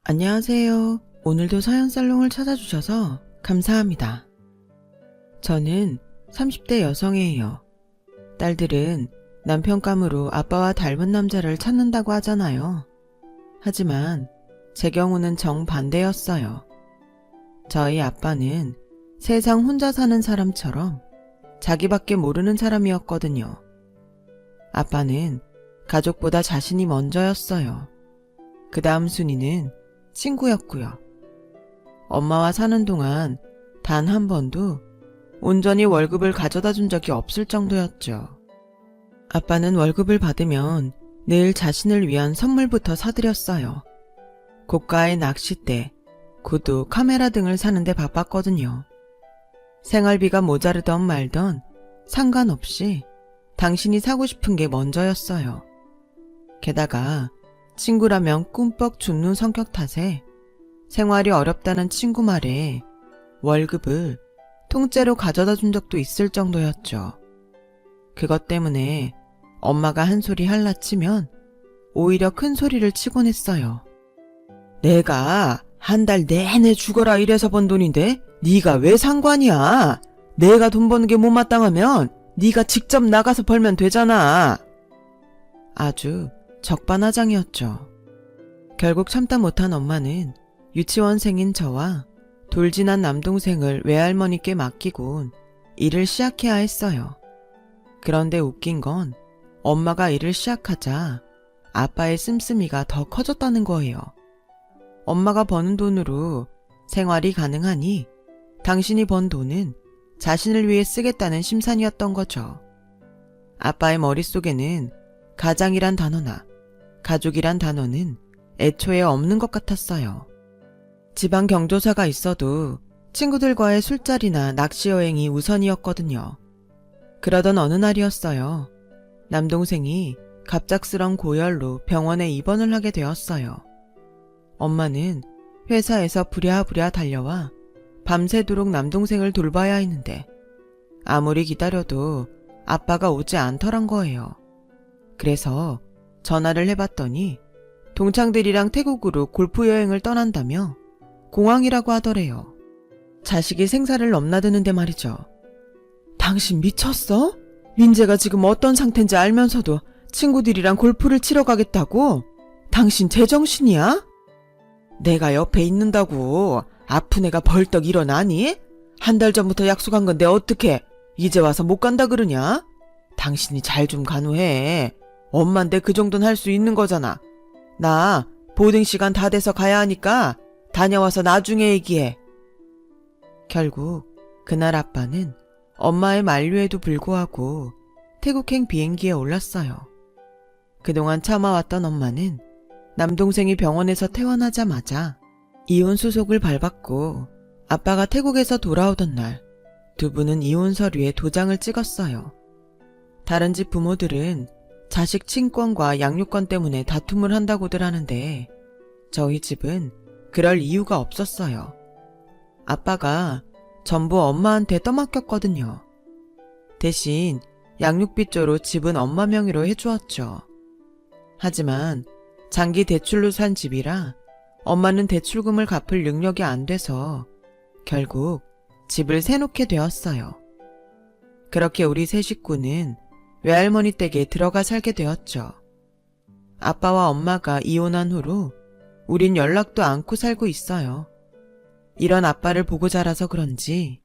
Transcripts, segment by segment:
안녕하세요. 오늘도 서연살롱을 찾아주셔서 감사합니다. 저는 30대 여성이에요. 딸들은 남편감으로 아빠와 닮은 남자를 찾는다고 하잖아요. 하지만 제 경우는 정반대였어요. 저희 아빠는 세상 혼자 사는 사람처럼 자기밖에 모르는 사람이었거든요. 아빠는 가족보다 자신이 먼저였어요. 그 다음 순위는 친구였고요. 엄마와 사는 동안 단 한 번도 온전히 월급을 가져다 준 적이 없을 정도였죠. 아빠는 월급을 받으면 늘 자신을 위한 선물부터 사드렸어요. 고가의 낚싯대, 구두, 카메라 등을 사는데 바빴거든요. 생활비가 모자르던 말던 상관없이 당신이 사고 싶은 게 먼저였어요. 게다가 친구라면 꿈뻑 죽는 성격 탓에 생활이 어렵다는 친구 말에 월급을 통째로 가져다 준 적도 있을 정도였죠. 그것 때문에 엄마가 한 소리 할라치면 오히려 큰 소리를 치곤 했어요. 내가 한 달 내내 죽어라 이래서 번 돈인데 네가 왜 상관이야? 내가 돈 버는 게 못마땅하면 네가 직접 나가서 벌면 되잖아. 아주 적반하장이었죠. 결국 참다 못한 엄마는 유치원생인 저와 돌진한 남동생을 외할머니께 맡기곤 일을 시작해야 했어요. 그런데 웃긴 건 엄마가 일을 시작하자 아빠의 씀씀이가 더 커졌다는 거예요. 엄마가 버는 돈으로 생활이 가능하니 당신이 번 돈은 자신을 위해 쓰겠다는 심산이었던 거죠. 아빠의 머릿속에는 가장이란 단어나 가족이란 단어는 애초에 없는 것 같았어요. 지방 경조사가 있어도 친구들과의 술자리나 낚시 여행이 우선이었거든요. 그러던 어느 날이었어요. 남동생이 갑작스런 고열로 병원에 입원을 하게 되었어요. 엄마는 회사에서 부랴부랴 달려와 밤새도록 남동생을 돌봐야 했는데 아무리 기다려도 아빠가 오지 않더란 거예요. 그래서 전화를 해봤더니 동창들이랑 태국으로 골프 여행을 떠난다며 공항이라고 하더래요. 자식이 생사를 넘나드는데 말이죠. 당신 미쳤어? 민재가 지금 어떤 상태인지 알면서도 친구들이랑 골프를 치러 가겠다고? 당신 제정신이야? 내가 옆에 있는다고 아픈 애가 벌떡 일어나니? 한 달 전부터 약속한 건데 어떻게 이제 와서 못 간다 그러냐? 당신이 잘 좀 간호해. 엄만데 그 정도는 할 수 있는 거잖아. 나 보딩 시간 다 돼서 가야 하니까 다녀와서 나중에 얘기해. 결국 그날 아빠는 엄마의 만류에도 불구하고 태국행 비행기에 올랐어요. 그동안 참아왔던 엄마는 남동생이 병원에서 퇴원하자마자 이혼 수속을 밟았고 아빠가 태국에서 돌아오던 날 두 분은 이혼 서류에 도장을 찍었어요. 다른 집 부모들은 자식 친권과 양육권 때문에 다툼을 한다고들 하는데 저희 집은 그럴 이유가 없었어요. 아빠가 전부 엄마한테 떠맡겼거든요. 대신 양육비조로 집은 엄마 명의로 해주었죠. 하지만 장기 대출로 산 집이라 엄마는 대출금을 갚을 능력이 안 돼서 결국 집을 세놓게 되었어요. 그렇게 우리 세 식구는 외할머니 댁에 들어가 살게 되었죠. 아빠와 엄마가 이혼한 후로 우린 연락도 않고 살고 있어요. 이런 아빠를 보고 자라서 그런지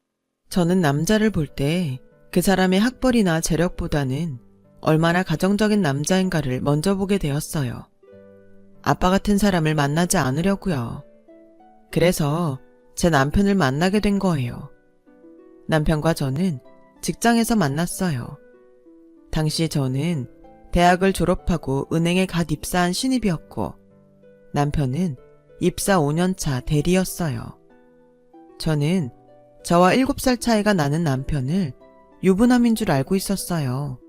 저는 남자를 볼 때 그 사람의 학벌이나 재력보다는 얼마나 가정적인 남자인가를 먼저 보게 되었어요. 아빠 같은 사람을 만나지 않으려고요. 그래서 제 남편을 만나게 된 거예요. 남편과 저는 직장에서 만났어요. 당시 저는 대학을 졸업하고 은행에 갓 입사한 신입이었고 남편은 입사 5년차 대리였어요. 저는 저와 7살 차이가 나는 남편을 유부남인 줄 알고 있었어요.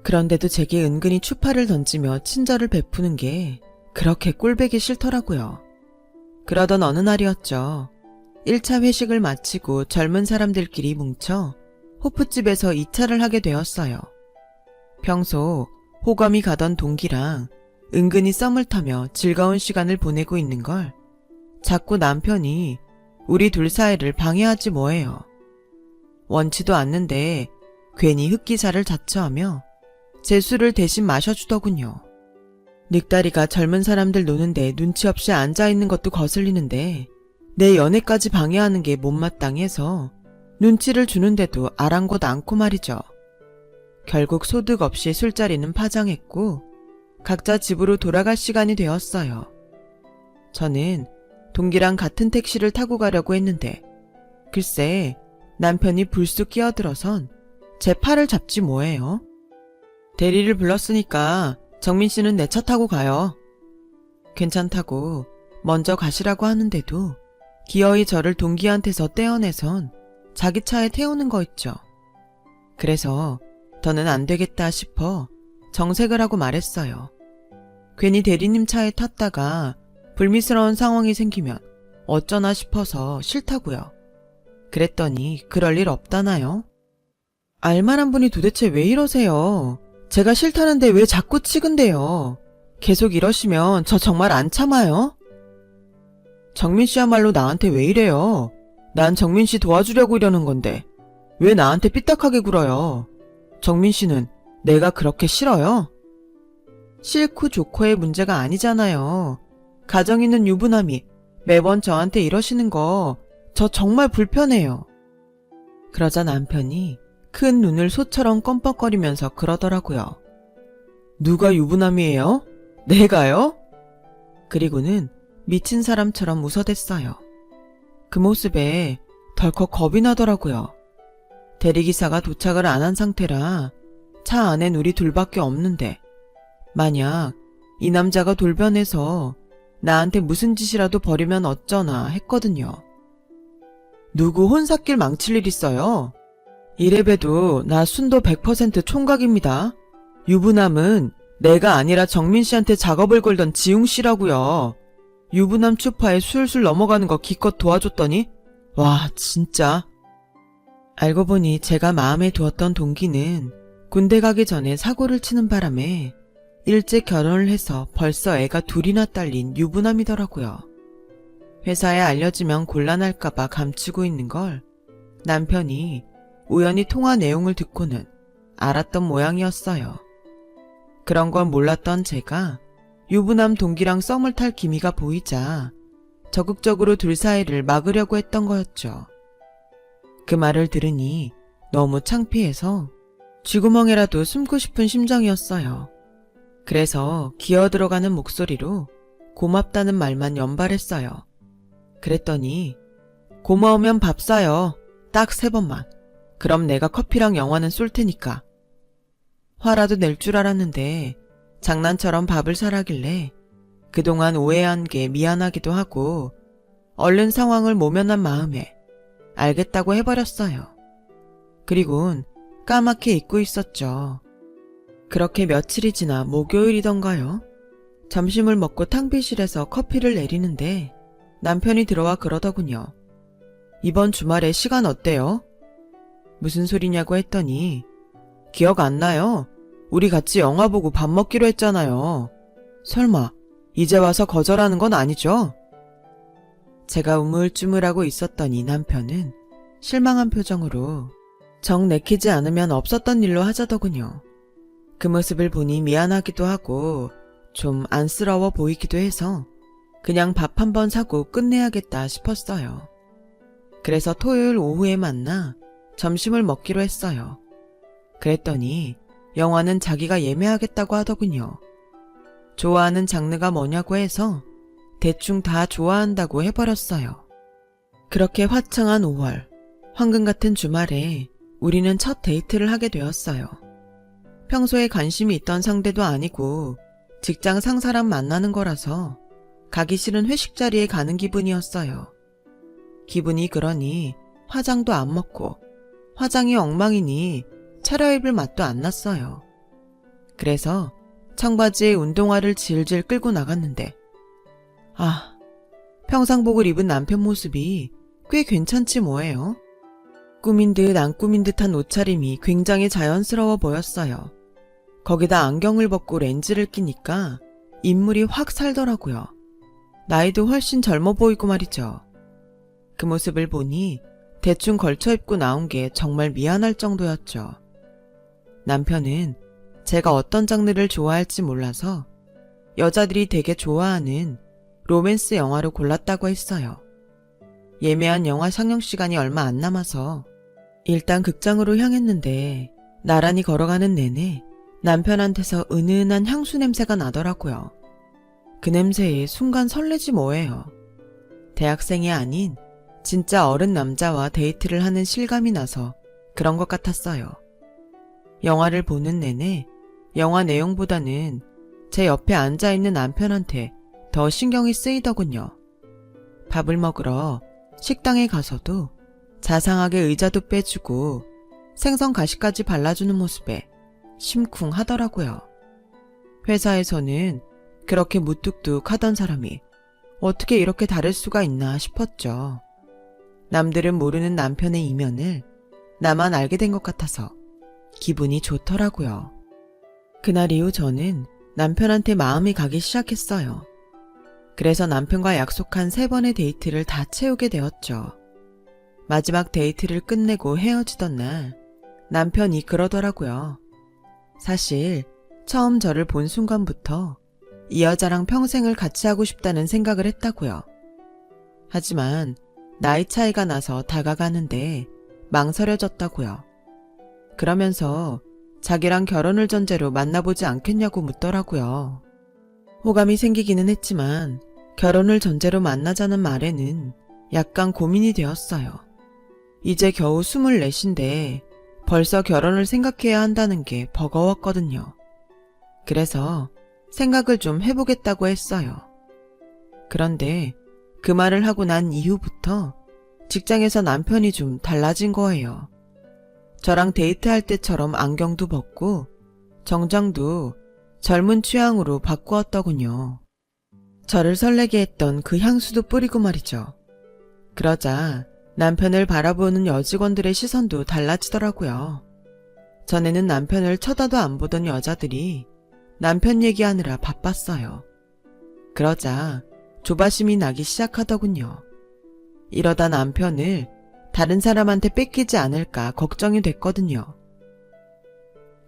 그런데도 제게 은근히 추파를 던지며 친절을 베푸는 게 그렇게 꼴보기 싫더라고요. 그러던 어느 날이었죠. 1차 회식을 마치고 젊은 사람들끼리 뭉쳐 호프집에서 2차를 하게 되었어요. 평소 호감이 가던 동기랑 은근히 썸을 타며 즐거운 시간을 보내고 있는 걸 자꾸 남편이 우리 둘 사이를 방해하지 뭐예요. 원치도 않는데 괜히 흑기사를 자처하며 제 술을 대신 마셔주더군요. 늑다리가 젊은 사람들 노는데 눈치 없이 앉아있는 것도 거슬리는데 내 연애까지 방해하는 게 못마땅해서 눈치를 주는데도 아랑곳 않고 말이죠. 결국 소득 없이 술자리는 파장했고 각자 집으로 돌아갈 시간이 되었어요. 저는 동기랑 같은 택시를 타고 가려고 했는데 글쎄 남편이 불쑥 끼어들어선 제 팔을 잡지 뭐예요. 대리를 불렀으니까 정민 씨는 내 차 타고 가요. 괜찮다고 먼저 가시라고 하는데도 기어이 저를 동기한테서 떼어내선 자기 차에 태우는 거 있죠. 그래서 더는 안 되겠다 싶어 정색을 하고 말했어요. 괜히 대리님 차에 탔다가 불미스러운 상황이 생기면 어쩌나 싶어서 싫다고요. 그랬더니 그럴 일 없다나요? 알만한 분이 도대체 왜 이러세요? 제가 싫다는데 왜 자꾸 치근대요? 계속 이러시면 저 정말 안 참아요? 정민 씨야말로 나한테 왜 이래요? 난 정민 씨 도와주려고 이러는 건데 왜 나한테 삐딱하게 굴어요? 정민 씨는 내가 그렇게 싫어요? 싫고 좋고의 문제가 아니잖아요. 가정 있는 유부남이 매번 저한테 이러시는 거 저 정말 불편해요. 그러자 남편이 큰 눈을 소처럼 껌뻑거리면서 그러더라고요. 누가 유부남이에요? 내가요? 그리고는 미친 사람처럼 웃어댔어요. 그 모습에 덜컥 겁이 나더라고요. 대리기사가 도착을 안 한 상태라 차 안엔 우리 둘밖에 없는데 만약 이 남자가 돌변해서 나한테 무슨 짓이라도 벌이면 어쩌나 했거든요. 누구 혼삿길 망칠 일 있어요? 이래봬도 나 순도 100% 총각입니다. 유부남은 내가 아니라 정민 씨한테 작업을 걸던 지웅 씨라고요. 유부남 추파에 술술 넘어가는 거 기껏 도와줬더니 와 진짜. 알고 보니 제가 마음에 두었던 동기는 군대 가기 전에 사고를 치는 바람에 일찍 결혼을 해서 벌써 애가 둘이나 딸린 유부남이더라고요. 회사에 알려지면 곤란할까봐 감추고 있는 걸 남편이 우연히 통화 내용을 듣고는 알았던 모양이었어요. 그런 건 몰랐던 제가 유부남 동기랑 썸을 탈 기미가 보이자 적극적으로 둘 사이를 막으려고 했던 거였죠. 그 말을 들으니 너무 창피해서 쥐구멍에라도 숨고 싶은 심정이었어요. 그래서 기어 들어가는 목소리로 고맙다는 말만 연발했어요. 그랬더니 고마우면 밥 사요. 딱 3번만. 그럼 내가 커피랑 영화는 쏠 테니까. 화라도 낼 줄 알았는데 장난처럼 밥을 사라길래 그동안 오해한 게 미안하기도 하고 얼른 상황을 모면한 마음에 알겠다고 해버렸어요. 그리곤 까맣게 잊고 있었죠. 그렇게 며칠이 지나 목요일이던가요? 점심을 먹고 탕비실에서 커피를 내리는데 남편이 들어와 그러더군요. 이번 주말에 시간 어때요? 무슨 소리냐고 했더니 기억 안 나요? 우리 같이 영화 보고 밥 먹기로 했잖아요. 설마 이제 와서 거절하는 건 아니죠? 제가 우물쭈물하고 있었더니 남편은 실망한 표정으로 정 내키지 않으면 없었던 일로 하자더군요. 그 모습을 보니 미안하기도 하고 좀 안쓰러워 보이기도 해서 그냥 밥 한 번 사고 끝내야겠다 싶었어요. 그래서 토요일 오후에 만나 점심을 먹기로 했어요. 그랬더니 영화는 자기가 예매하겠다고 하더군요. 좋아하는 장르가 뭐냐고 해서 대충 다 좋아한다고 해버렸어요. 그렇게 화창한 5월, 황금 같은 주말에 우리는 첫 데이트를 하게 되었어요. 평소에 관심이 있던 상대도 아니고 직장 상사랑 만나는 거라서 가기 싫은 회식 자리에 가는 기분이었어요. 기분이 그러니 화장도 안 먹고 화장이 엉망이니 차려입을 맛도 안 났어요. 그래서 청바지에 운동화를 질질 끌고 나갔는데 평상복을 입은 남편 모습이 꽤 괜찮지 뭐예요. 꾸민 듯 안 꾸민 듯한 옷차림이 굉장히 자연스러워 보였어요. 거기다 안경을 벗고 렌즈를 끼니까 인물이 확 살더라고요. 나이도 훨씬 젊어 보이고 말이죠. 그 모습을 보니 대충 걸쳐 입고 나온 게 정말 미안할 정도였죠. 남편은 제가 어떤 장르를 좋아할지 몰라서 여자들이 되게 좋아하는 로맨스 영화로 골랐다고 했어요. 예매한 영화 상영 시간이 얼마 안 남아서 일단 극장으로 향했는데 나란히 걸어가는 내내 남편한테서 은은한 향수 냄새가 나더라고요. 그 냄새에 순간 설레지 뭐예요. 대학생이 아닌 진짜 어른 남자와 데이트를 하는 실감이 나서 그런 것 같았어요. 영화를 보는 내내 영화 내용보다는 제 옆에 앉아있는 남편한테 더 신경이 쓰이더군요. 밥을 먹으러 식당에 가서도 자상하게 의자도 빼주고 생선 가시까지 발라주는 모습에 심쿵하더라고요. 회사에서는 그렇게 무뚝뚝 하던 사람이 어떻게 이렇게 다를 수가 있나 싶었죠. 남들은 모르는 남편의 이면을 나만 알게 된 것 같아서 기분이 좋더라고요. 그날 이후 저는 남편한테 마음이 가기 시작했어요. 그래서 남편과 약속한 3번의 데이트를 다 채우게 되었죠. 마지막 데이트를 끝내고 헤어지던 날 남편이 그러더라고요. 사실 처음 저를 본 순간부터 이 여자랑 평생을 같이 하고 싶다는 생각을 했다고요. 하지만 나이 차이가 나서 다가가는데 망설여졌다고요. 그러면서 자기랑 결혼을 전제로 만나보지 않겠냐고 묻더라고요. 호감이 생기기는 했지만 결혼을 전제로 만나자는 말에는 약간 고민이 되었어요. 이제 겨우 24인데 벌써 결혼을 생각해야 한다는 게 버거웠거든요. 그래서 생각을 좀 해보겠다고 했어요. 그런데 그 말을 하고 난 이후부터 직장에서 남편이 좀 달라진 거예요. 저랑 데이트할 때처럼 안경도 벗고 정장도 젊은 취향으로 바꾸었더군요. 저를 설레게 했던 그 향수도 뿌리고 말이죠. 그러자 남편을 바라보는 여직원들의 시선도 달라지더라고요. 전에는 남편을 쳐다도 안 보던 여자들이 남편 얘기하느라 바빴어요. 그러자 조바심이 나기 시작하더군요. 이러다 남편을 다른 사람한테 뺏기지 않을까 걱정이 됐거든요.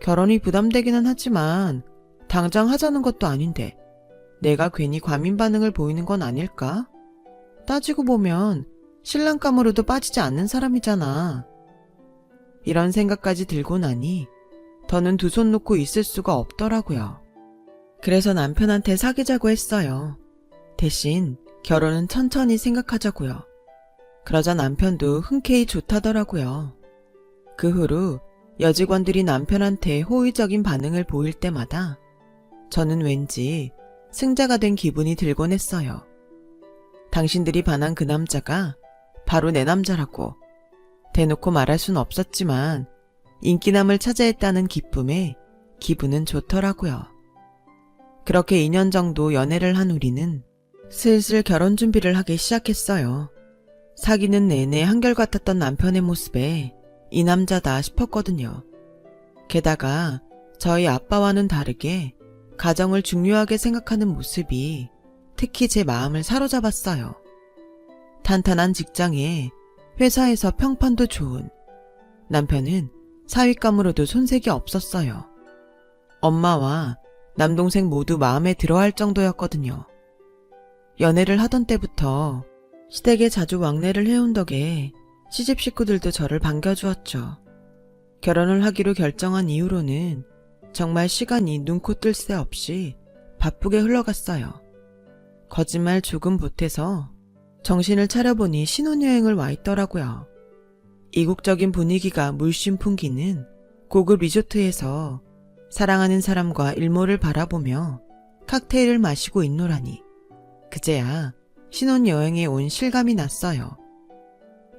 결혼이 부담되기는 하지만 당장 하자는 것도 아닌데 내가 괜히 과민 반응을 보이는 건 아닐까? 따지고 보면 신랑감으로도 빠지지 않는 사람이잖아. 이런 생각까지 들고 나니 더는 두 손 놓고 있을 수가 없더라고요. 그래서 남편한테 사귀자고 했어요. 대신 결혼은 천천히 생각하자고요. 그러자 남편도 흔쾌히 좋다더라고요. 그 후로 여직원들이 남편한테 호의적인 반응을 보일 때마다 저는 왠지 승자가 된 기분이 들곤 했어요. 당신들이 반한 그 남자가 바로 내 남자라고 대놓고 말할 순 없었지만 인기남을 차지했다는 기쁨에 기분은 좋더라고요. 그렇게 2년 정도 연애를 한 우리는 슬슬 결혼 준비를 하기 시작했어요. 사귀는 내내 한결같았던 남편의 모습에 이 남자다 싶었거든요. 게다가 저희 아빠와는 다르게 가정을 중요하게 생각하는 모습이 특히 제 마음을 사로잡았어요. 탄탄한 직장에 회사에서 평판도 좋은 남편은 사윗감으로도 손색이 없었어요. 엄마와 남동생 모두 마음에 들어할 정도였거든요. 연애를 하던 때부터 시댁에 자주 왕래를 해온 덕에 시집 식구들도 저를 반겨주었죠. 결혼을 하기로 결정한 이후로는 정말 시간이 눈코 뜰 새 없이 바쁘게 흘러갔어요. 거짓말 조금 보태서 정신을 차려보니 신혼여행을 와 있더라고요. 이국적인 분위기가 물씬 풍기는 고급 리조트에서 사랑하는 사람과 일몰을 바라보며 칵테일을 마시고 있노라니 그제야 신혼여행에 온 실감이 났어요.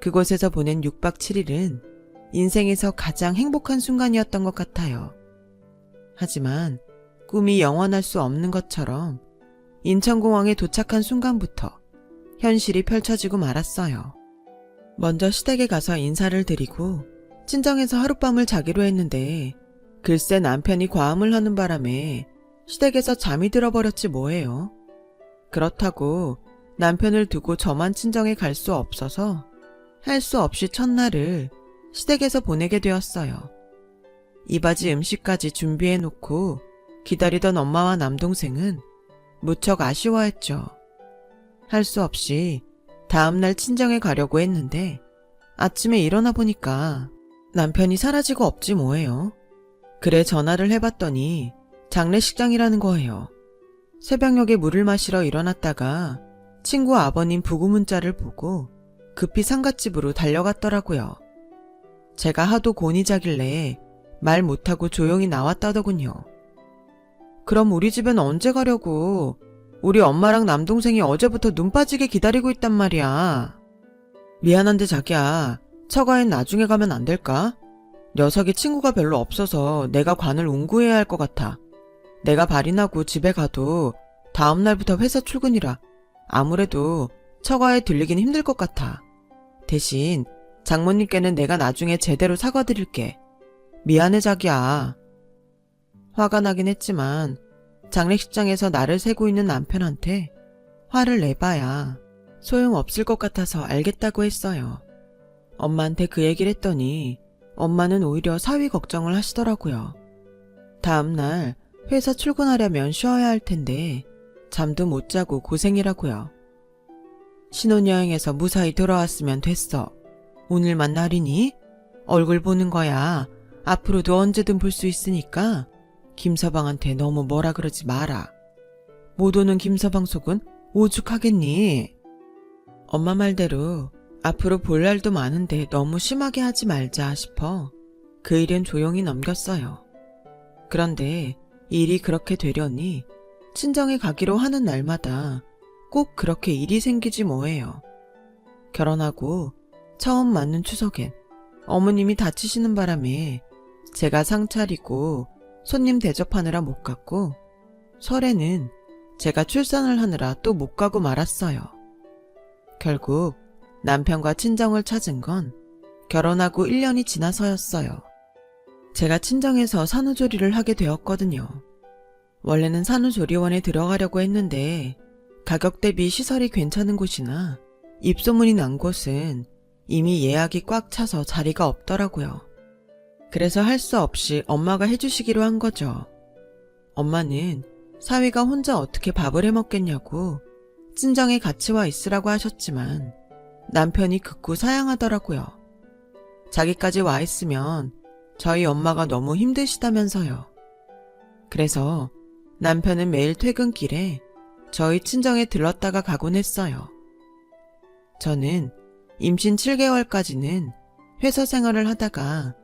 그곳에서 보낸 6박 7일은 인생에서 가장 행복한 순간이었던 것 같아요. 하지만 꿈이 영원할 수 없는 것처럼 인천공항에 도착한 순간부터 현실이 펼쳐지고 말았어요. 먼저 시댁에 가서 인사를 드리고 친정에서 하룻밤을 자기로 했는데 글쎄 남편이 과음을 하는 바람에 시댁에서 잠이 들어버렸지 뭐예요. 그렇다고 남편을 두고 저만 친정에 갈 수 없어서 할 수 없이 첫날을 시댁에서 보내게 되었어요. 이바지 음식까지 준비해 놓고 기다리던 엄마와 남동생은 무척 아쉬워했죠. 할 수 없이 다음날 친정에 가려고 했는데 아침에 일어나 보니까 남편이 사라지고 없지 뭐예요. 그래 전화를 해봤더니 장례식장이라는 거예요. 새벽녘에 물을 마시러 일어났다가 친구 아버님 부고 문자를 보고 급히 상갓집으로 달려갔더라고요. 제가 하도 곤히 자길래 말 못하고 조용히 나왔다더군요. 그럼 우리 집엔 언제 가려고? 우리 엄마랑 남동생이 어제부터 눈 빠지게 기다리고 있단 말이야. 미안한데 자기야, 처가엔 나중에 가면 안 될까? 녀석이 친구가 별로 없어서 내가 관을 운구해야 할 것 같아. 내가 발이 나고 집에 가도 다음 날부터 회사 출근이라 아무래도 처가에 들리긴 힘들 것 같아. 대신 장모님께는 내가 나중에 제대로 사과드릴게. 미안해 자기야. 화가 나긴 했지만 장례식장에서 나를 세고 있는 남편한테 화를 내봐야 소용없을 것 같아서 알겠다고 했어요. 엄마한테 그 얘기를 했더니 엄마는 오히려 사위 걱정을 하시더라고요. 다음날 회사 출근하려면 쉬어야 할 텐데 잠도 못 자고 고생이라고요. 신혼여행에서 무사히 돌아왔으면 됐어. 오늘만 날이니? 얼굴 보는 거야. 앞으로도 언제든 볼 수 있으니까 김서방한테 너무 뭐라 그러지 마라. 못 오는 김서방 속은 오죽하겠니? 엄마 말대로 앞으로 볼 날도 많은데 너무 심하게 하지 말자 싶어 그 일은 조용히 넘겼어요. 그런데 일이 그렇게 되려니 친정에 가기로 하는 날마다 꼭 그렇게 일이 생기지 뭐예요. 결혼하고 처음 맞는 추석엔 어머님이 다치시는 바람에 제가 상 차리고 손님 대접하느라 못 갔고 설에는 제가 출산을 하느라 또 못 가고 말았어요. 결국 남편과 친정을 찾은 건 결혼하고 1년이 지나서였어요. 제가 친정에서 산후조리를 하게 되었거든요. 원래는 산후조리원에 들어가려고 했는데 가격 대비 시설이 괜찮은 곳이나 입소문이 난 곳은 이미 예약이 꽉 차서 자리가 없더라고요. 그래서 할 수 없이 엄마가 해주시기로 한 거죠. 엄마는 사위가 혼자 어떻게 밥을 해먹겠냐고 친정에 같이 와 있으라고 하셨지만 남편이 극구 사양하더라고요. 자기까지 와 있으면 저희 엄마가 너무 힘드시다면서요. 그래서 남편은 매일 퇴근길에 저희 친정에 들렀다가 가곤 했어요. 저는 임신 7개월까지는 회사 생활을 하다가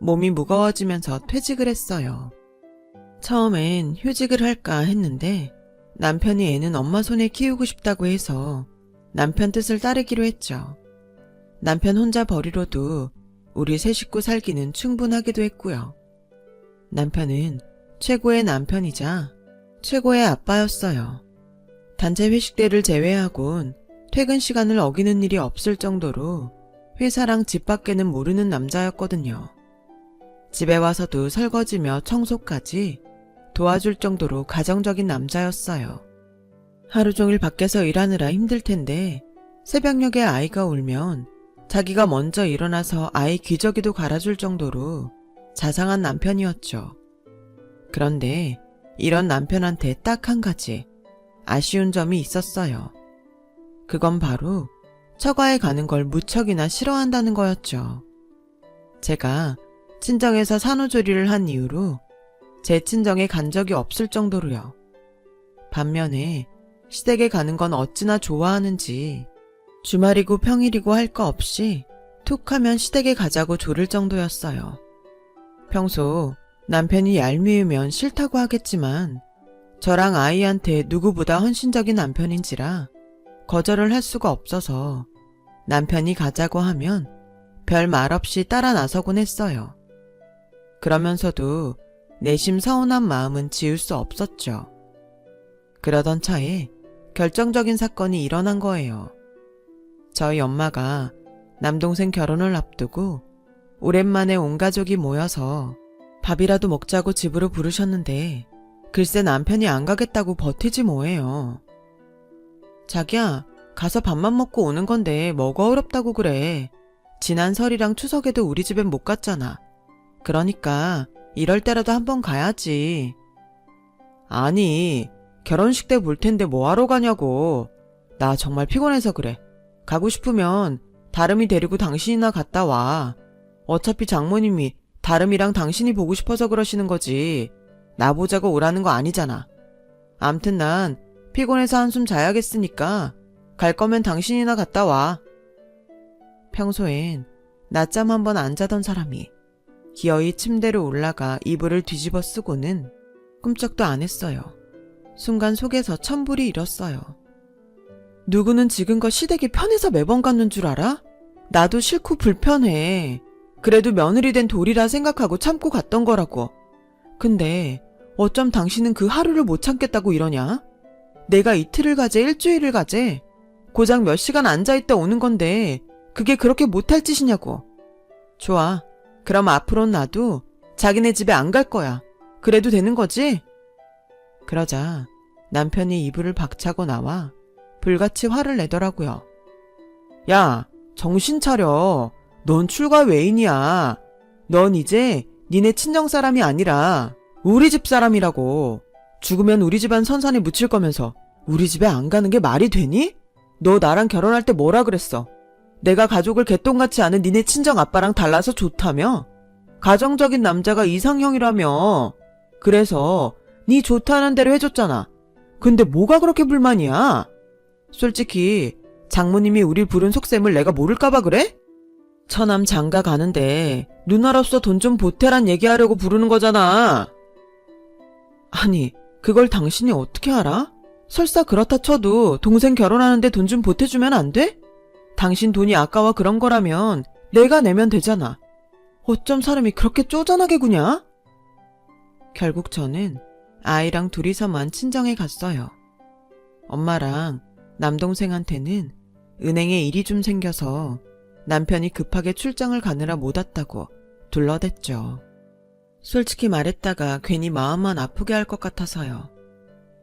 몸이 무거워지면서 퇴직을 했어요. 처음엔 휴직을 할까 했는데 남편이 애는 엄마 손에 키우고 싶다고 해서 남편 뜻을 따르기로 했죠. 남편 혼자 버리러도 우리 세 식구 살기는 충분하기도 했고요. 남편은 최고의 남편이자 최고의 아빠였어요. 단체 회식 때를 제외하곤 퇴근 시간을 어기는 일이 없을 정도로 회사랑 집 밖에는 모르는 남자였거든요. 집에 와서도 설거지며 청소까지 도와줄 정도로 가정적인 남자였어요. 하루 종일 밖에서 일하느라 힘들 텐데 새벽녘에 아이가 울면 자기가 먼저 일어나서 아이 기저귀도 갈아줄 정도로 자상한 남편이었죠. 그런데 이런 남편한테 딱 한 가지 아쉬운 점이 있었어요. 그건 바로 처가에 가는 걸 무척이나 싫어한다는 거였죠. 제가 친정에서 산후조리를 한 이후로 제 친정에 간 적이 없을 정도로요. 반면에 시댁에 가는 건 어찌나 좋아하는지 주말이고 평일이고 할 거 없이 툭 하면 시댁에 가자고 조를 정도였어요. 평소 남편이 얄미우면 싫다고 하겠지만 저랑 아이한테 누구보다 헌신적인 남편인지라 거절을 할 수가 없어서 남편이 가자고 하면 별 말 없이 따라 나서곤 했어요. 그러면서도 내심 서운한 마음은 지울 수 없었죠. 그러던 차에 결정적인 사건이 일어난 거예요. 저희 엄마가 남동생 결혼을 앞두고 오랜만에 온 가족이 모여서 밥이라도 먹자고 집으로 부르셨는데 글쎄 남편이 안 가겠다고 버티지 뭐예요. 자기야, 가서 밥만 먹고 오는 건데 뭐가 어렵다고 그래. 지난 설이랑 추석에도 우리 집엔 못 갔잖아. 그러니까 이럴 때라도 한번 가야지. 아니, 결혼식 때 볼 텐데 뭐하러 가냐고. 나 정말 피곤해서 그래. 가고 싶으면 다름이 데리고 당신이나 갔다 와. 어차피 장모님이 다름이랑 당신이 보고 싶어서 그러시는 거지. 나 보자고 오라는 거 아니잖아. 암튼 난 피곤해서 한숨 자야겠으니까 갈 거면 당신이나 갔다 와. 평소엔 낮잠 한번 안 자던 사람이 기어이 침대로 올라가 이불을 뒤집어 쓰고는 꿈쩍도 안 했어요. 순간 속에서 천불이 일었어요. 누구는 지금껏 시댁이 편해서 매번 갔는 줄 알아? 나도 싫고 불편해. 그래도 며느리 된 도리라 생각하고 참고 갔던 거라고. 근데 어쩜 당신은 그 하루를 못 참겠다고 이러냐? 내가 이틀을 가재 일주일을 가재 고작 몇 시간 앉아있다 오는 건데 그게 그렇게 못할 짓이냐고. 좋아. 그럼 앞으로는 나도 자기네 집에 안 갈 거야. 그래도 되는 거지? 그러자 남편이 이불을 박차고 나와 불같이 화를 내더라고요. 야, 정신 차려. 넌 출가 외인이야. 넌 이제 니네 친정 사람이 아니라 우리 집 사람이라고. 죽으면 우리 집안 선산에 묻힐 거면서 우리 집에 안 가는 게 말이 되니? 너 나랑 결혼할 때 뭐라 그랬어? 내가 가족을 개똥같이 아는 니네 친정 아빠랑 달라서 좋다며? 가정적인 남자가 이상형이라며. 그래서 니 좋다는 대로 해줬잖아. 근데 뭐가 그렇게 불만이야? 솔직히 장모님이 우릴 부른 속셈을 내가 모를까봐 그래? 처남 장가 가는데 누나로서 돈 좀 보태란 얘기하려고 부르는 거잖아. 아니, 그걸 당신이 어떻게 알아? 설사 그렇다 쳐도 동생 결혼하는데 돈 좀 보태주면 안 돼? 당신 돈이 아까워 그런 거라면 내가 내면 되잖아. 어쩜 사람이 그렇게 쪼잔하게 구냐? 결국 저는 아이랑 둘이서만 친정에 갔어요. 엄마랑 남동생한테는 은행에 일이 좀 생겨서 남편이 급하게 출장을 가느라 못 왔다고 둘러댔죠. 솔직히 말했다가 괜히 마음만 아프게 할 것 같아서요.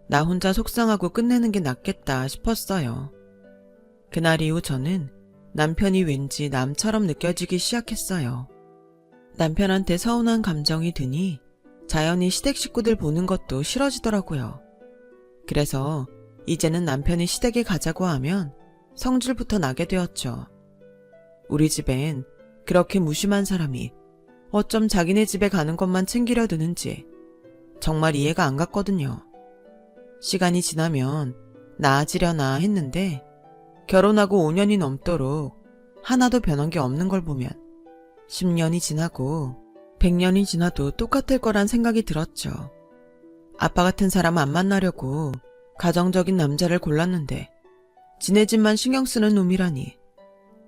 나 혼자 속상하고 끝내는 게 낫겠다 싶었어요. 그날 이후 저는 남편이 왠지 남처럼 느껴지기 시작했어요. 남편한테 서운한 감정이 드니 자연히 시댁 식구들 보는 것도 싫어지더라고요. 그래서 이제는 남편이 시댁에 가자고 하면 성질부터 나게 되었죠. 우리 집엔 그렇게 무심한 사람이 어쩜 자기네 집에 가는 것만 챙기려 드는지 정말 이해가 안 갔거든요. 시간이 지나면 나아지려나 했는데 결혼하고 5년이 넘도록 하나도 변한 게 없는 걸 보면 10년이 지나고 100년이 지나도 똑같을 거란 생각이 들었죠. 아빠 같은 사람 안 만나려고 가정적인 남자를 골랐는데 지네 집만 신경 쓰는 놈이라니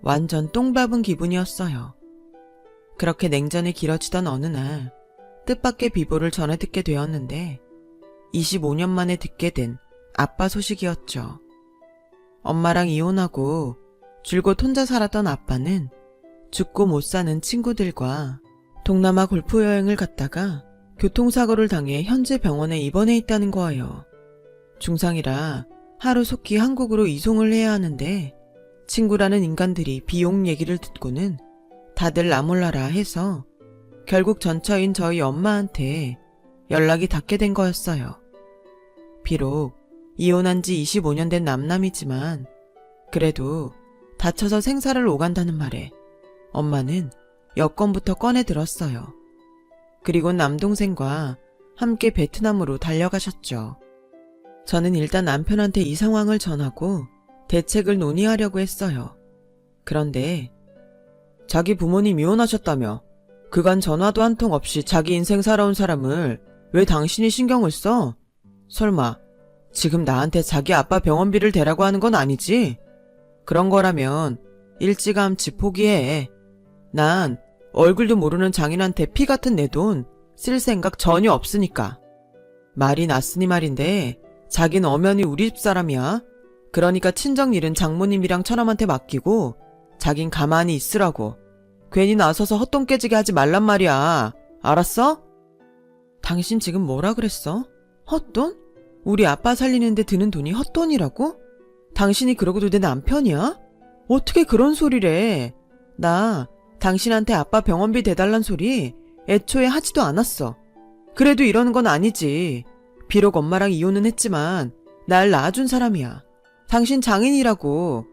완전 똥 밟은 기분이었어요. 그렇게 냉전이 길어지던 어느 날 뜻밖의 비보를 전해 듣게 되었는데 25년 만에 듣게 된 아빠 소식이었죠. 엄마랑 이혼하고 줄곧 혼자 살았던 아빠는 죽고 못 사는 친구들과 동남아 골프 여행을 갔다가 교통사고를 당해 현재 병원에 입원해 있다는 거예요. 중상이라 하루속히 한국으로 이송을 해야 하는데 친구라는 인간들이 비용 얘기를 듣고는 다들 나 몰라라 해서 결국 전처인 저희 엄마한테 연락이 닿게 된 거였어요. 비록 이혼한 지 25년 된 남남이지만 그래도 다쳐서 생사를 오간다는 말에 엄마는 여권부터 꺼내 들었어요. 그리고 남동생과 함께 베트남으로 달려가셨죠. 저는 일단 남편한테 이 상황을 전하고 대책을 논의하려고 했어요. 그런데 자기 부모님 이혼하셨다며 그간 전화도 한 통 없이 자기 인생 살아온 사람을 왜 당신이 신경을 써? 설마 지금 나한테 자기 아빠 병원비를 대라고 하는 건 아니지? 그런 거라면 일찌감치 포기해. 난 얼굴도 모르는 장인한테 피 같은 내 돈 쓸 생각 전혀 없으니까. 말이 났으니 말인데 자긴 엄연히 우리 집 사람이야. 그러니까 친정 일은 장모님이랑 처남한테 맡기고 자긴 가만히 있으라고. 괜히 나서서 헛돈 깨지게 하지 말란 말이야. 알았어? 당신 지금 뭐라 그랬어? 헛돈? 우리 아빠 살리는데 드는 돈이 헛돈이라고? 당신이 그러고도 내 남편이야? 어떻게 그런 소리래? 나 당신한테 아빠 병원비 대달란 소리 애초에 하지도 않았어. 그래도 이러는 건 아니지. 비록 엄마랑 이혼은 했지만 날 낳아준 사람이야. 당신 장인이라고.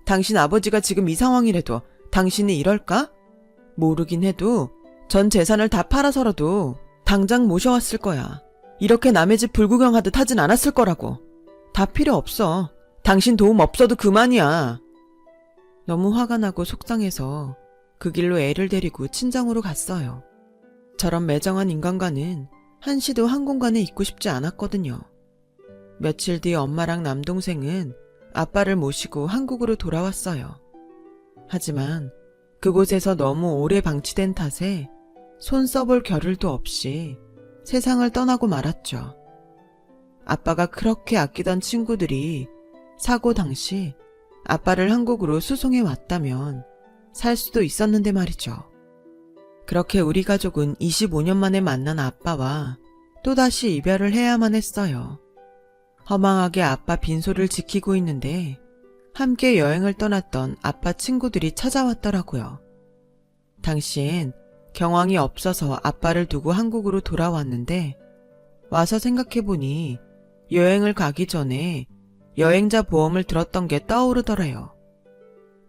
당신 아버지가 지금 이 상황이라도 당신이 이럴까? 모르긴 해도 전 재산을 다 팔아서라도 당장 모셔왔을 거야. 이렇게 남의 집 불구경하듯 하진 않았을 거라고. 다 필요 없어. 당신 도움 없어도 그만이야. 너무 화가 나고 속상해서 그 길로 애를 데리고 친정으로 갔어요. 저런 매정한 인간과는 한시도 한 공간에 있고 싶지 않았거든요. 며칠 뒤 엄마랑 남동생은 아빠를 모시고 한국으로 돌아왔어요. 하지만 그곳에서 너무 오래 방치된 탓에 손 써볼 겨를도 없이 세상을 떠나고 말았죠. 아빠가 그렇게 아끼던 친구들이 사고 당시 아빠를 한국으로 수송해 왔다면 살 수도 있었는데 말이죠. 그렇게 우리 가족은 25년 만에 만난 아빠와 또다시 이별을 해야만 했어요. 허망하게 아빠 빈소를 지키고 있는데 함께 여행을 떠났던 아빠 친구들이 찾아왔더라고요. 당시엔 경황이 없어서 아빠를 두고 한국으로 돌아왔는데 와서 생각해보니 여행을 가기 전에 여행자 보험을 들었던 게 떠오르더래요.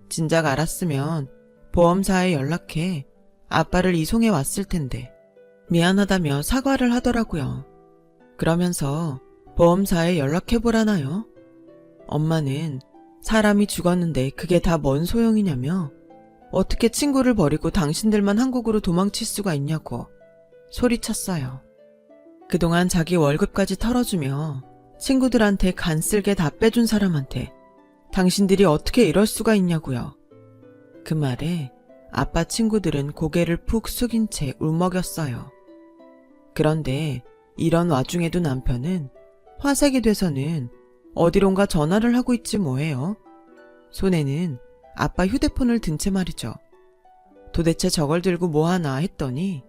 진작 알았으면 보험사에 연락해 아빠를 이송해 왔을 텐데 미안하다며 사과를 하더라고요. 그러면서 보험사에 연락해보라나요? 엄마는 사람이 죽었는데 그게 다 뭔 소용이냐며 어떻게 친구를 버리고 당신들만 한국으로 도망칠 수가 있냐고 소리쳤어요. 그동안 자기 월급까지 털어주며 친구들한테 간쓸게 다 빼준 사람한테 당신들이 어떻게 이럴 수가 있냐고요. 그 말에 아빠 친구들은 고개를 푹 숙인 채 울먹였어요. 그런데 이런 와중에도 남편은 화색이 돼서는 어디론가 전화를 하고 있지 뭐예요. 손에는 아빠 휴대폰을 든 채 말이죠. 도대체 저걸 들고 뭐하나 했더니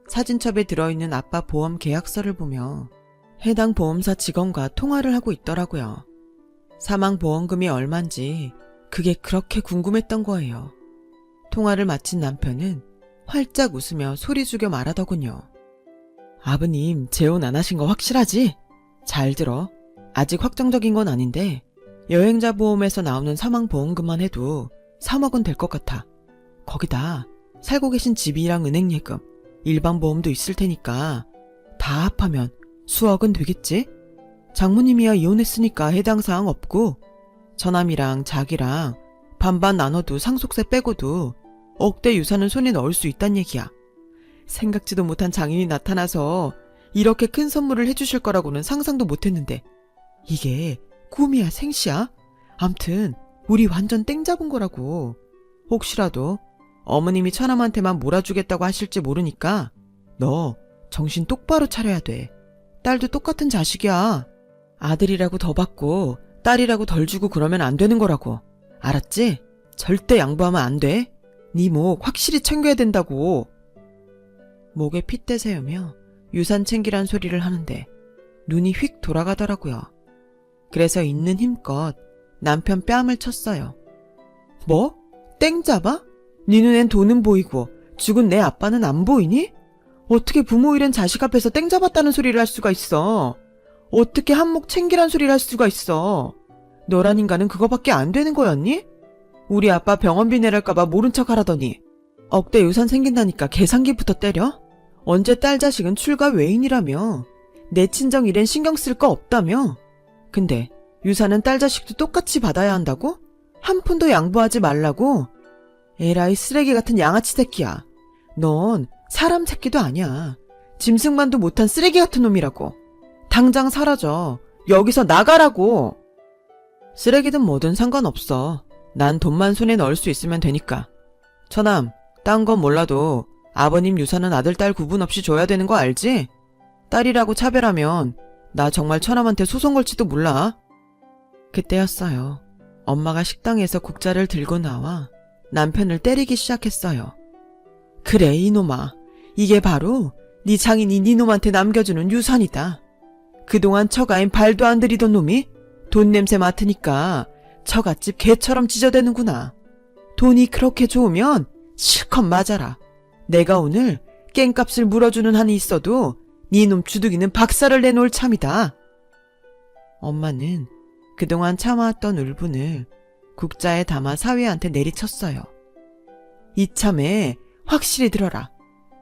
사진첩에 들어있는 아빠 보험 계약서를 보며 해당 보험사 직원과 통화를 하고 있더라고요. 사망보험금이 얼만지 그게 그렇게 궁금했던 거예요. 통화를 마친 남편은 활짝 웃으며 소리 죽여 말하더군요. 아버님 재혼 안 하신 거 확실하지? 잘 들어. 아직 확정적인 건 아닌데 여행자 보험에서 나오는 사망보험금만 해도 3억은 될 것 같아. 거기다 살고 계신 집이랑 은행 예금, 일반 보험도 있을 테니까 다 합하면 수억은 되겠지? 장모님이야 이혼했으니까 해당 사항 없고 저남이랑 자기랑 반반 나눠도 상속세 빼고도 억대 유산을 손에 넣을 수 있단 얘기야. 생각지도 못한 장인이 나타나서 이렇게 큰 선물을 해주실 거라고는 상상도 못했는데 이게 꿈이야 생시야? 암튼 우리 완전 땡 잡은 거라고. 혹시라도 어머님이 처남한테만 몰아주겠다고 하실지 모르니까 너 정신 똑바로 차려야 돼. 딸도 똑같은 자식이야. 아들이라고 더 받고 딸이라고 덜 주고 그러면 안 되는 거라고. 알았지? 절대 양보하면 안 돼. 네 목 확실히 챙겨야 된다고. 목에 핏대 세우며 유산 챙기란 소리를 하는데 눈이 휙 돌아가더라고요. 그래서 있는 힘껏 남편 뺨을 쳤어요. 뭐? 땡 잡아? 네 눈엔 돈은 보이고 죽은 내 아빠는 안 보이니? 어떻게 부모 잃은 자식 앞에서 땡 잡았다는 소리를 할 수가 있어? 어떻게 한몫 챙기란 소리를 할 수가 있어? 너란 인간은 그거밖에 안 되는 거였니? 우리 아빠 병원비 내랄까봐 모른 척 하라더니 억대 유산 생긴다니까 계산기부터 때려? 언제 딸 자식은 출가 외인이라며? 내 친정 일엔 신경 쓸 거 없다며? 근데 유산은 딸 자식도 똑같이 받아야 한다고? 한 푼도 양보하지 말라고? 에라이 쓰레기 같은 양아치 새끼야. 넌 사람 새끼도 아니야. 짐승만도 못한 쓰레기 같은 놈이라고. 당장 사라져. 여기서 나가라고. 쓰레기든 뭐든 상관없어. 난 돈만 손에 넣을 수 있으면 되니까. 처남, 딴 건 몰라도 아버님 유산은 아들 딸 구분 없이 줘야 되는 거 알지? 딸이라고 차별하면 나 정말 처남한테 소송 걸지도 몰라. 그때였어요. 엄마가 식당에서 국자를 들고 나와 남편을 때리기 시작했어요. 그래 이놈아, 이게 바로 네 장인이 네 놈한테 남겨주는 유산이다. 그동안 처가엔 발도 안 들이던 놈이 돈 냄새 맡으니까 처갓집 개처럼 찢어대는구나. 돈이 그렇게 좋으면 실컷 맞아라. 내가 오늘 깽값을 물어주는 한이 있어도 니놈 주둥이는 박살을 내놓을 참이다. 엄마는 그동안 참아왔던 울분을 국자에 담아 사위한테 내리쳤어요. 이참에 확실히 들어라.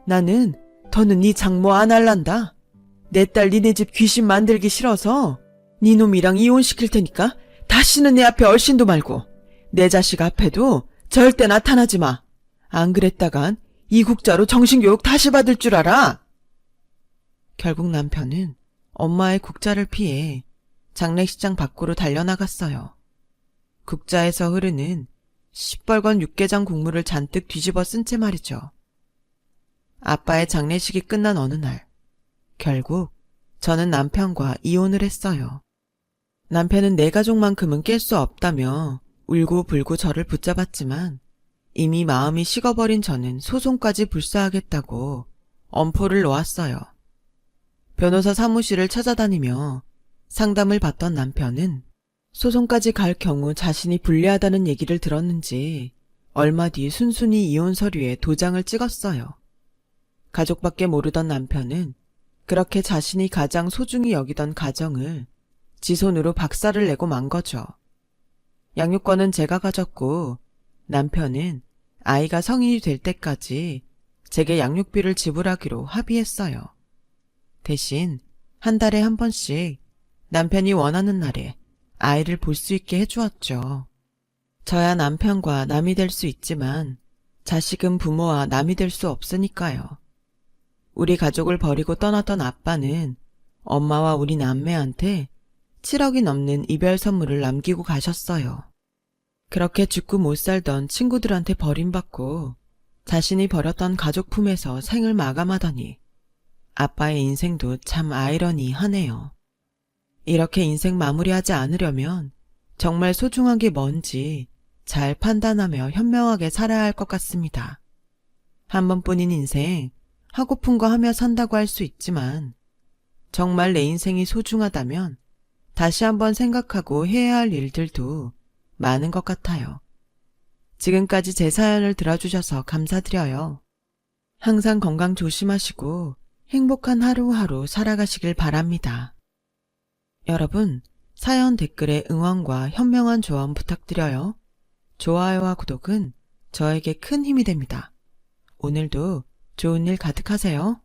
나는 더는 네 장모 안 할란다. 내 딸 니네 집 귀신 만들기 싫어서 니놈이랑 이혼시킬 테니까 다시는 내 앞에 얼씬도 말고 내 자식 앞에도 절대 나타나지 마. 안 그랬다간 이 국자로 정신교육 다시 받을 줄 알아. 결국 남편은 엄마의 국자를 피해 장례식장 밖으로 달려나갔어요. 국자에서 흐르는 시뻘건 육개장 국물을 잔뜩 뒤집어 쓴 채 말이죠. 아빠의 장례식이 끝난 어느 날, 결국 저는 남편과 이혼을 했어요. 남편은 내 가족만큼은 깰 수 없다며 울고불고 저를 붙잡았지만 이미 마음이 식어버린 저는 소송까지 불사하겠다고 엄포를 놓았어요. 변호사 사무실을 찾아다니며 상담을 받던 남편은 소송까지 갈 경우 자신이 불리하다는 얘기를 들었는지 얼마 뒤 순순히 이혼 서류에 도장을 찍었어요. 가족밖에 모르던 남편은 그렇게 자신이 가장 소중히 여기던 가정을 지 손으로 박살을 내고 만 거죠. 양육권은 제가 가졌고 남편은 아이가 성인이 될 때까지 제게 양육비를 지불하기로 합의했어요. 대신 한 달에 한 번씩 남편이 원하는 날에 아이를 볼 수 있게 해주었죠. 저야 남편과 남이 될 수 있지만 자식은 부모와 남이 될 수 없으니까요. 우리 가족을 버리고 떠났던 아빠는 엄마와 우리 남매한테 7억이 넘는 이별 선물을 남기고 가셨어요. 그렇게 죽고 못 살던 친구들한테 버림받고 자신이 버렸던 가족 품에서 생을 마감하더니 아빠의 인생도 참 아이러니하네요. 이렇게 인생 마무리하지 않으려면 정말 소중한 게 뭔지 잘 판단하며 현명하게 살아야 할 것 같습니다. 한 번뿐인 인생 하고픈 거 하며 산다고 할 수 있지만 정말 내 인생이 소중하다면 다시 한번 생각하고 해야 할 일들도 많은 것 같아요. 지금까지 제 사연을 들어주셔서 감사드려요. 항상 건강 조심하시고 행복한 하루하루 살아가시길 바랍니다. 여러분, 사연 댓글에 응원과 현명한 조언 부탁드려요. 좋아요와 구독은 저에게 큰 힘이 됩니다. 오늘도 좋은 일 가득하세요.